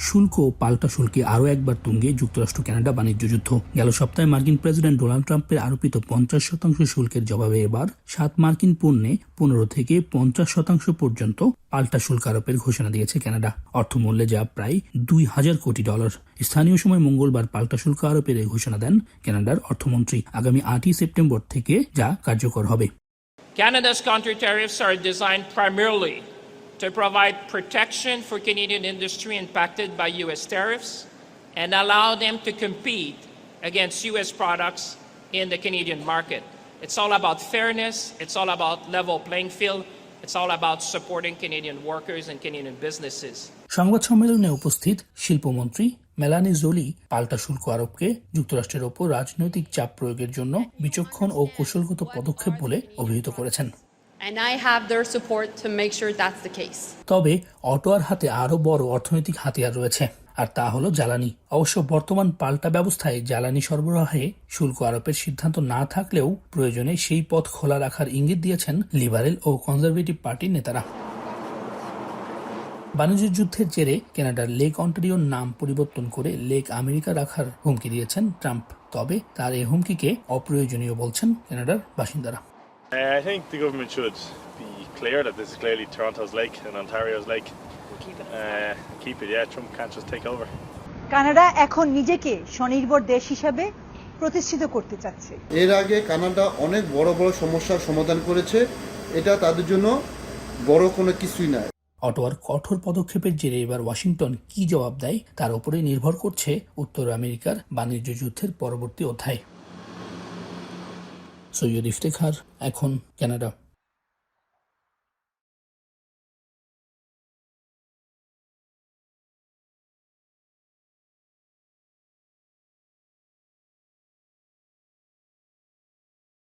শুল্ক ও পাল্টা শুল্কে আরও একবার তুঙ্গে যুক্তরাষ্ট্র কানাডা বাণিজ্য যুদ্ধ। গেল সপ্তাহে মার্কিন প্রেসিডেন্ট ডোনাল্ড ট্রাম্পের আরোপিত 50% শুল্কের জবাবে এবার 7 মার্কিন পণ্যে 15 থেকে 50% পর্যন্ত পাল্টা শুল্ক আরোপের ঘোষণা দিয়েছে কানাডা, অর্থমূল্যে যা প্রায় $2,000 কোটি। স্থানীয় সময় মঙ্গলবার পাল্টা শুল্ক আরোপের এই ঘোষণা দেন কানাডার অর্থমন্ত্রী। আগামী 8 সেপ্টেম্বর থেকে যা কার্যকর হবে। Canada's counter tariffs are designed primarily to provide protection for Canadian industry impacted by U.S. tariffs and allow them to compete against U.S. products in the Canadian market. It's all about fairness, it's all about level playing field, it's all about supporting Canadian workers and Canadian businesses. সংবাদ সম্মেলনে উপস্থিত শিল্পমন্ত্রী মেলানি Jolie পাল্টা শুল্ক আরোপকে যুক্তরাষ্ট্রের ওপর রাজনৈতিক চাপ প্রয়োগের জন্য বিচক্ষণ ও কৌশলগত পদক্ষেপ বলে অভিহিত করেছেন। And I have their support to make sure that's the case. তবে অটোয়ার হাতে আরও বড় অর্থনৈতিক হাতিয়ার রয়েছে, আর তা হলো জ্বালানি। অবশ্য বর্তমান পাল্টা ব্যবস্থায় জ্বালানি সরবরাহে শুল্ক আরোপের সিদ্ধান্ত না থাকলেও প্রয়োজনে সেই পথ খোলা রাখার ইঙ্গিত দিয়েছেন লিবারেল ও কনজারভেটিভ পার্টির নেতারা। বাণিজ্য যুদ্ধের জেরে কানাডার লেক অন্টারিওর নাম পরিবর্তন করে লেক আমেরিকা রাখার হুমকি দিয়েছেন ট্রাম্প। তবে তার এই হুমকিকে অপ্রয়োজনীয় বলছেন কানাডার বাসিন্দারা। I think the government should be clear that this is clearly Toronto's lake and Ontario's lake. Keep it, yeah. Trump can't just take over. Canada এখন নিজেকে স্বনির্ভর দেশ হিসাবে প্রতিষ্ঠিত করতে চাচ্ছে। এর আগে কানাডা অনেক বড় বড় সমস্যার সমাধান করেছে, এটা তাদের জন্য বড় কোনো কিছুই নয়। অটোয়ার কঠোর পদক্ষেপের জেরে এবার ওয়াশিংটন কি জবাব দেয় তার উপরেই নির্ভর করছে উত্তর আমেরিকার বাণিজ্য যুদ্ধের পরবর্তী অধ্যায়। সৈয়দ ইফতেখার, এখন কানাডা।